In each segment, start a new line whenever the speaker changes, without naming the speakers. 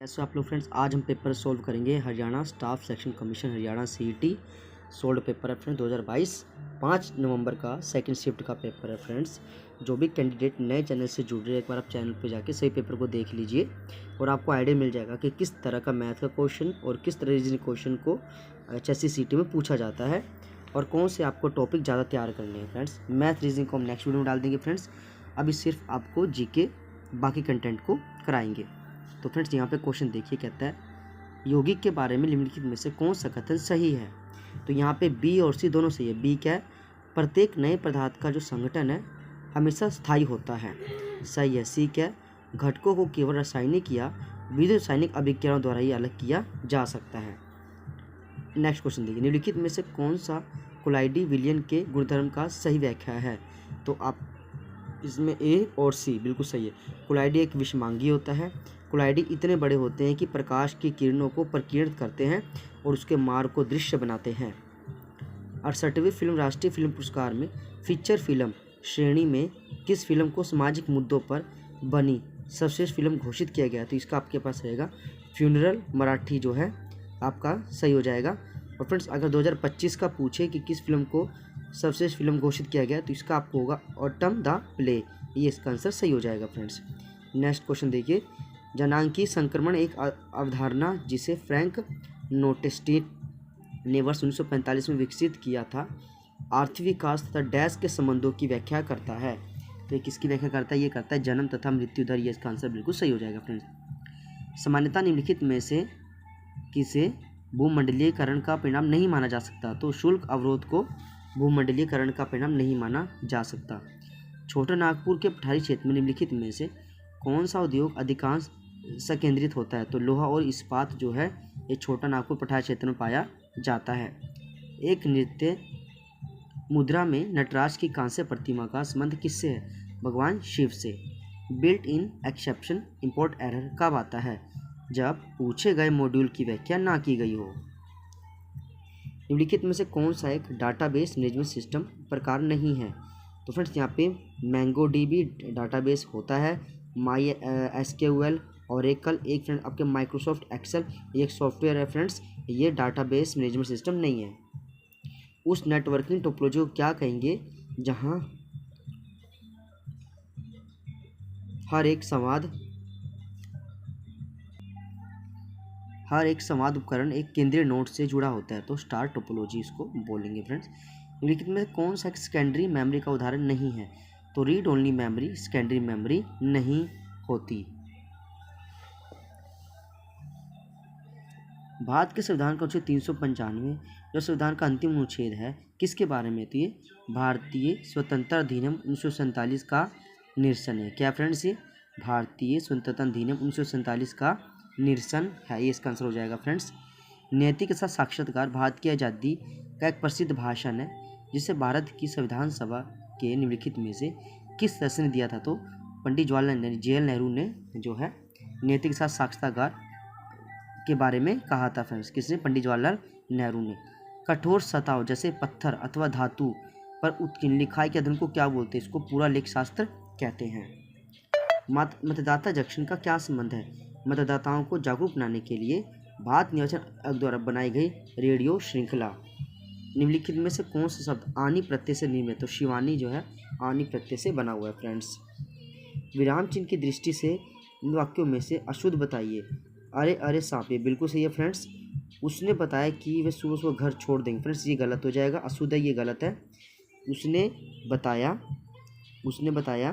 ऐसे आप लोग फ्रेंड्स, आज हम पेपर सोल्व करेंगे Haryana staff selection commission Haryana CET solved paper है फ्रेंड्स 2022 5 नवंबर का सेकंड शिफ्ट का पेपर है फ्रेंड्स। जो भी कैंडिडेट नए चैनल से जुड़ रहे हैं, एक बार आप चैनल पर जाके सही पेपर को देख लीजिए और आपको आइडिया मिल जाएगा कि किस तरह का मैथ का क्वेश्चन और किस तरह रीजनिंग क्वेश्चन को HSC सीईटी में पूछा जाता है और कौन से आपको टॉपिक ज़्यादा तैयार करने हैं फ्रेंड्स। मैथ रीजनिंग को हम नेक्स्ट वीडियो में डाल देंगे फ्रेंड्स। अभी सिर्फ आपको जीके बाकी कंटेंट को कराएंगे। तो फ्रेंड्स यहाँ पे क्वेश्चन देखिए, कहता है यौगिक के बारे में निम्नलिखित में से कौन सा कथन सही है। तो यहाँ पे बी और सी दोनों सही है। बी क्या है, प्रत्येक नए पदार्थ का जो संगठन है हमेशा स्थायी होता है, सही है। सी क्या है, घटकों को केवल रासायनिक या विद्युत रासायनिक अभिक्रियाओं द्वारा ही अलग किया जा सकता है। नेक्स्ट क्वेश्चन देखिए, निम्नलिखित में से कौन सा कोलाइडी विलियन के गुणधर्म का सही व्याख्या है। तो आप इसमें ए और सी बिल्कुल सही है। कोलाइडी एक विषमांगी होता है। कोलाइडी इतने बड़े होते हैं कि प्रकाश की किरणों को प्रकीर्णित करते हैं और उसके मार्ग को दृश्य बनाते हैं। 68वें फिल्म राष्ट्रीय फिल्म पुरस्कार में फीचर फिल्म श्रेणी में किस फिल्म को सामाजिक मुद्दों पर बनी सर्वश्रेष्ठ फिल्म घोषित किया गया। तो इसका आपके पास रहेगा फ्यूनरल मराठी जो है आपका सही हो जाएगा। और फ्रेंड्स अगर 2025 का पूछे कि किस फिल्म को सर्वश्रेष्ठ फिल्म घोषित किया गया तो इसका आपको होगा ऑटम द प्ले, ये इसका आंसर सही हो जाएगा फ्रेंड्स। नेक्स्ट क्वेश्चन देखिए, जनांकीय संक्रमण एक अवधारणा जिसे फ्रैंक नोटेस्टीन ने वर्ष 1945 में विकसित किया था, आर्थिक विकास तथा डैश के संबंधों की व्याख्या करता है। तो ये किसकी व्याख्या करता है, ये करता है जन्म तथा मृत्यु दर, ये इसका आंसर बिल्कुल सही हो जाएगा फ्रेंड्स। सामान्यतः निम्नलिखित में से किसे भूमंडलीयकरण का परिणाम नहीं माना जा सकता। तो शुल्क अवरोध को भूमंडलीयकरण का परिणाम नहीं माना जा सकता। छोटा नागपुर के पठारी क्षेत्र में निम्नलिखित में से कौन सा उद्योग अधिकांश संकेंद्रित होता है। तो लोहा और इस्पात जो है ये छोटा नागपुर पठारी क्षेत्र में पाया जाता है। एक नृत्य मुद्रा में नटराज की कांस्य प्रतिमा का संबंध किससे है, भगवान शिव से। Built in exception import error कब आता है, जब पूछे गए मॉड्यूल की व्याख्या ना की गई हो। निम्नलिखित में से कौन सा एक डाटाबेस मैनेजमेंट सिस्टम प्रकार नहीं है। तो फ्रेंड्स यहाँ पे MongoDB डाटाबेस होता है, MySQL, ओरेकल, एक फ्रेंड आपके माइक्रोसॉफ्ट एक्सेल, ये एक सॉफ्टवेयर है फ्रेंड्स, ये डाटाबेस मैनेजमेंट सिस्टम नहीं है। उस नेटवर्किंग टोपोलॉजी को क्या कहेंगे जहाँ हर एक संवाद उपकरण एक केंद्रीय नोड से जुड़ा होता है। तो स्टार टोपोलॉजी इसको बोलेंगे फ्रेंड्स। निम्नलिखित में कौन सा सेकेंडरी मेमोरी का उदाहरण नहीं है। तो read only memory secondary memory नहीं होती। भारत के संविधान का अनुच्छेद 395 जो संविधान का अंतिम अनुच्छेद है किसके बारे में। तो ये भारतीय स्वतंत्रता अधिनियम 1947 का निरसन है। क्या फ्रेंड्स, ये भारतीय स्वतंत्रता अधिनियम 1947 का निरसन है, ये इसका आंसर हो जाएगा फ्रेंड्स। नैतिक के साथ साक्षात्कार भारत की आज़ादी का एक प्रसिद्ध भाषण है जिसे भारत की संविधान सभा के निम्नलिखित में से किस सदस्य ने दिया था। तो पंडित जवाहरलाल नेहरू ने जो है नैतिक के साथ साक्षात्कार के बारे में कहा था फ्रेंड्स। किसने, पंडित जवाहरलाल नेहरू ने। कठोर सतह जैसे पत्थर अथवा धातु पर उत्कीर्ण लिखाई के अध्ययन को क्या बोलते हैं, इसको पूरा लेख शास्त्र कहते हैं। मतदाता जंक्शन का क्या संबंध है। मतदाताओं को जागरूक बनाने के लिए भारत निर्वाचन आयोग द्वारा बनाई गई रेडियो श्रृंखला। निम्नलिखित में से कौन सा शब्द आनी प्रत्यय से निर्मित। तो शिवानी जो है आनी प्रत्यय से बना हुआ है फ्रेंड्स। विराम चिन्ह की दृष्टि से इन वाक्यों में से अशुद्ध बताइए। अरे अरे सांप, ये बिल्कुल सही है फ्रेंड्स। उसने बताया कि वे सुबह सुबह घर छोड़ देंगे, फ्रेंड्स ये गलत हो जाएगा, अशुद्ध है, ये गलत है। उसने बताया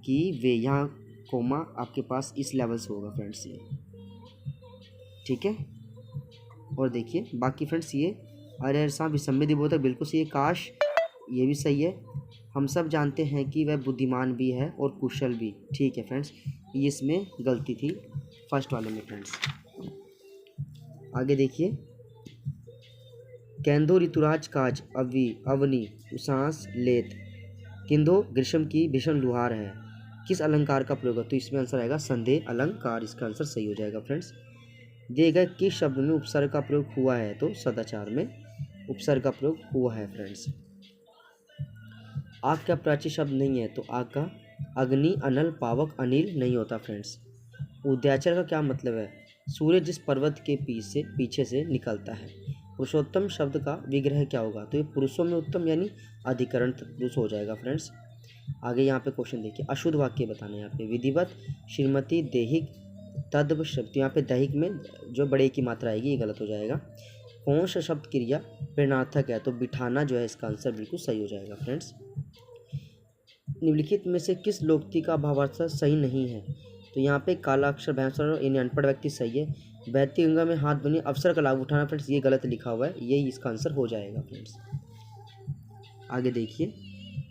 कि वे, यहाँ कोमा आपके पास इस लेवल से होगा फ्रेंड्स, ये ठीक है। और देखिए बाकी फ्रेंड्स, ये अरे अरे सांप विसम्मित बोलता है, बिल्कुल सही है। काश, ये भी सही है। हम सब जानते हैं कि वह बुद्धिमान भी है और कुशल भी, ठीक है फ्रेंड्स, ये इसमें गलती थी फर्स्ट वाले में फ्रेंड्स। आगे देखिए, कैंदो ऋतुराज काज अवनी उसांस लेत किंदो ग्रीष्म की भीषण लुहार है, किस अलंकार का प्रयोग है। तो इसमें आंसर आएगा संदेह अलंकार, इसका आंसर सही हो जाएगा फ्रेंड्स। दिए गए किस शब्द में उपसर्ग का प्रयोग हुआ है। तो सदाचार में उपसर्ग का प्रयोग हुआ है फ्रेंड्स। आग का प्राची शब्द नहीं है, तो आग का अग्नि, अनल, पावक, अनिल नहीं होता फ्रेंड्स। उदयाचल का क्या मतलब है? सूर्य जिस पर्वत के पीछे से निकलता है। पुरुषोत्तम शब्द का विग्रह क्या होगा? तो ये पुरुषों में उत्तम यानी अधिकरण पुरुष हो जाएगा फ्रेंड्स। आगे यहाँ पे क्वेश्चन देखिए, अशुद्ध वाक्य बताना है यहाँ पे। विधिवत, श्रीमती, दैहिक, तद्व शब्द। तो यहाँ पे दैहिक में जो बड़े की मात्रा आएगी ये गलत हो जाएगा। कौन सा शब्द क्रिया प्रेरणार्थक है? तो बिठाना जो है इसका आंसर बिल्कुल सही हो जाएगा फ्रेंड्स। निम्नलिखित में से किस लोकोक्ति का भावार्थ सही नहीं है? तो यहाँ पे काला अक्षर भैंसर यानी अनपढ़ व्यक्ति सही है। वैदिक गंगा में हाथ बनी अवसर का लाभ उठाना फ्रेंड्स ये गलत लिखा हुआ है, यही इसका आंसर हो जाएगा फ्रेंड्स। आगे देखिए,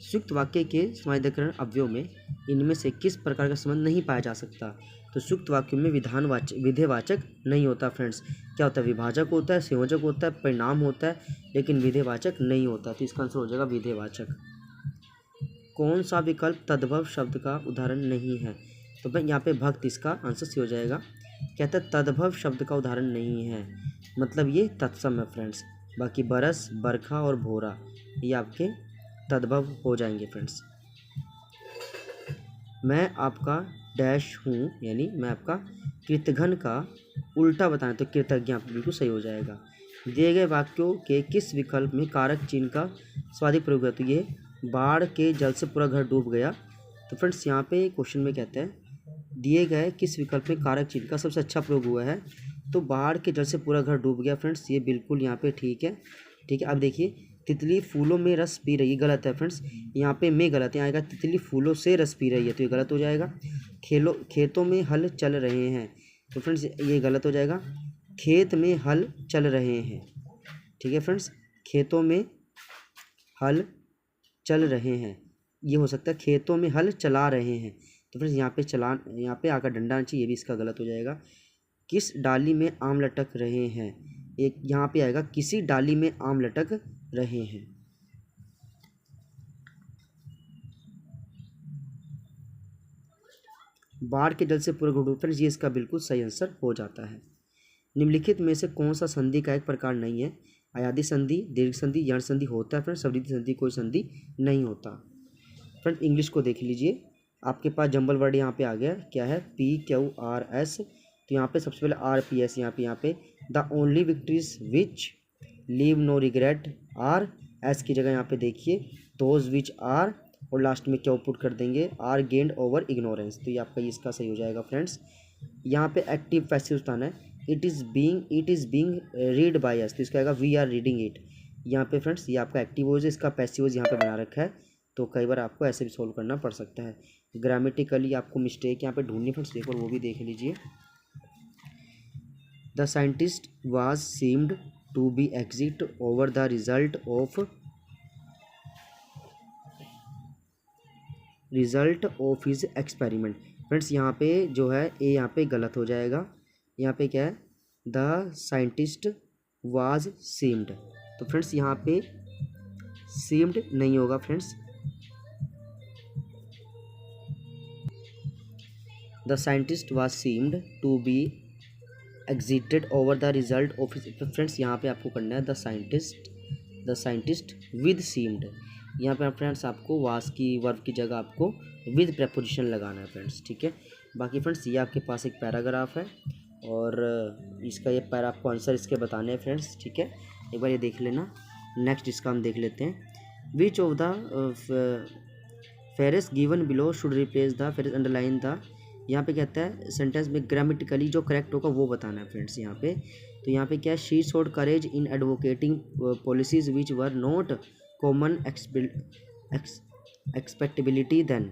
संयुक्त वाक्य के समानाधिकरण अवयव में इनमें से किस प्रकार का संबंध नहीं पाया जा सकता? तो संयुक्त वाक्य में विधानवाचक विधेयवाचक नहीं होता फ्रेंड्स। क्या होता है? विभाजक होता है, संयोजक होता है, परिणाम होता है, लेकिन विधेयवाचक नहीं होता। तो इसका आंसर हो जाएगा विधेयवाचक। कौन सा विकल्प तद्भव शब्द का उदाहरण नहीं है? तो भाई यहाँ पे भक्त इसका आंसर सही हो जाएगा। कहता है तद्भव शब्द का उदाहरण नहीं है, मतलब ये तत्सम है फ्रेंड्स। बाकी बरस, बरखा और भोरा ये आपके तद्भव हो जाएंगे फ्रेंड्स। मैं आपका डैश हूँ यानी मैं आपका कृतघ्न का उल्टा बताएं तो कृतज्ञ आपको बिल्कुल सही हो जाएगा। दिए गए वाक्यों के किस विकल्प में कारक चिन्ह का स्वादिक प्रयोग है? तो ये बाढ़ के जल से पूरा घर डूब गया। तो फ्रेंड्स यहाँ पे क्वेश्चन में कहते हैं दिए गए किस विकल्प में कारक चिन्ह का सबसे अच्छा प्रयोग हुआ है? तो बाढ़ के जल से पूरा घर डूब गया फ्रेंड्स, ये बिल्कुल यहाँ पे ठीक है। ठीक है, अब देखिए तितली फूलों में रस पी रही है, गलत है फ्रेंड्स। यहाँ पे में गलत है, आएगा तितली फूलों से रस पी रही है, तो ये गलत हो जाएगा। खेतों में हल चल रहे हैं, तो फ्रेंड्स ये गलत हो जाएगा। खेत में हल चल रहे हैं। ठीक है फ्रेंड्स, खेतों में हल चल रहे हैं ये हो सकता है, खेतों में हल चला रहे हैं। तो फ्रेंड्स यहाँ पे आकर डंडा आना चाहिए, ये भी इसका गलत हो जाएगा। किस डाली में आम लटक रहे हैं? एक यहाँ पे आएगा किसी डाली में आम लटक रहे हैं। बाढ़ के जल से पूरा घर डूब, फ्रेंड्स ये इसका बिल्कुल सही आंसर हो जाता है। निम्नलिखित में से कौन सा संधि का एक प्रकार नहीं है? अयादी संधि, दीर्घ संधि, यण संधि होता है फ्रेंड्स, समृद्धि संधि कोई संधि नहीं होता। फ्रेंड इंग्लिश को देख लीजिए, आपके पास जंबल वर्ड यहाँ पे आ गया, क्या है? PQRS। तो यहाँ पे सबसे पहले RPS, यहाँ पे the only victories which leave no regret R, S की जगह यहाँ पे देखिए दोज विच आर, और लास्ट में क्या पुट कर देंगे? Are gained over ignorance. तो ये आपका इसका सही हो जाएगा फ्रेंड्स। यहाँ पे एक्टिव पैसिव स्थान है, it is being read by us, तो इसका आएगा वी आर रीडिंग इट। यहाँ पे फ्रेंड्स ये आपका एक्टिव वॉइस है, इसका पैसिव वॉइस यहाँ पे बना रखा है, तो कई बार आपको ऐसे भी सोल्व करना पड़ सकता है। ग्रामेटिकली आपको मिस्टेक यहाँ पे ढूंढनी फ्रेंड्स, एक बार वो भी देख लीजिए। The scientist was seemed to be exit over the result of his experiment. Friends यहाँ पे जो है ए यहाँ पे गलत हो जाएगा, यहाँ पे क्या है? द साइंटिस्ट वाज सीम्ड, तो फ्रेंड्स यहाँ पे सीम्ड नहीं होगा friends. The scientist was seemed to be excited over the result of his, friends यहाँ पे आपको करना है द साइंटिस्ट विद सीम्ड। यहाँ पे फ्रेंड्स आपको वास की वर्ब की जगह आपको विद प्रेपोजिशन लगाना है फ्रेंड्स। ठीक है, बाकी फ्रेंड्स ये आपके पास एक पैराग्राफ है और इसका ये पैरा आपको आंसर इसके बताने हैं फ्रेंड्स। ठीक है, एक बार ये देख लेना। नेक्स्ट इसका हम देख लेते हैं। Which of the फेरेस given below should replace the फेरेस underline the, यहाँ पे कहता है सेंटेंस में ग्रामेटिकली जो करेक्ट होगा वो बताना है फ्रेंड्स यहाँ पे। तो यहाँ पे क्या है? She showed courage in advocating policies which were not common expectability then.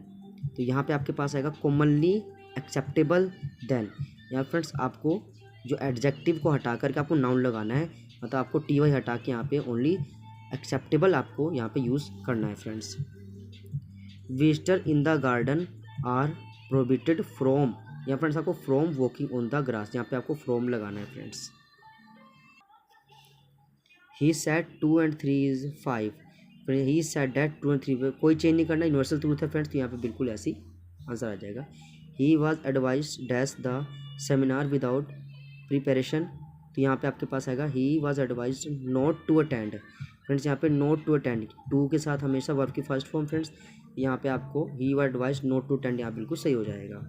तो यहाँ पे आपके पास आएगा कॉमनली एक्सेप्टेबल देन। यहाँ फ्रेंड्स आपको जो एडजेक्टिव को हटा करके आपको नाउन लगाना है, मतलब आपको TY हटा के यहाँ पे ओनली एक्सेप्टेबल आपको यहाँ पे यूज़ करना है friends. Visitor in the garden are prohibited from, यहाँ फ्रेंड्स आपको from walking on the grass, यहाँ पे आपको फ्रॉम लगाना है friends. He said 2 and 3 is 5, he said that 2 and 3 कोई चेंज नहीं करना, यूनिवर्सल ट्रूथ है फ्रेंड्स, तो यहाँ पे बिल्कुल ऐसी आंसर आ जाएगा। He was advise dash the seminar without preparation, तो यहाँ पे आपके पास आएगा he was advise not to attend. Friends यहाँ पे नॉट टू अटेंड, टू के साथ हमेशा वर्ब की फर्स्ट फॉर्म फ्रेंड्स, यहाँ पे आपको he was advise not to attend, यहाँ बिल्कुल सही हो जाएगा।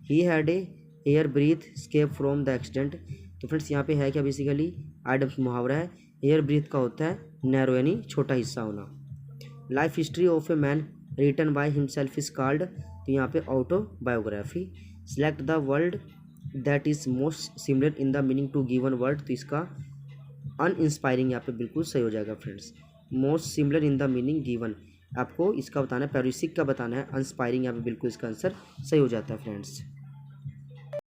He had a hair breadth escape from the accident. तो फ्रेंड्स यहाँ पे है क्या, बेसिकली आइडम्स मुहावरा है। एयर ब्रीथ का होता है नैरो यानी छोटा हिस्सा होना। Life history of a man written by himself is called, तो यहाँ पे autobiography. Select the word that is most similar in the meaning to given word, तो इसका अनइंस्पायरिंग यहाँ पे बिल्कुल सही हो जाएगा friends. Most similar in the meaning given, आपको इसका बताना है, पैरिसिक का बताना है। अनस्पायरिंग यहाँ पे बिल्कुल इसका आंसर सही हो जाता है फ्रेंड्स।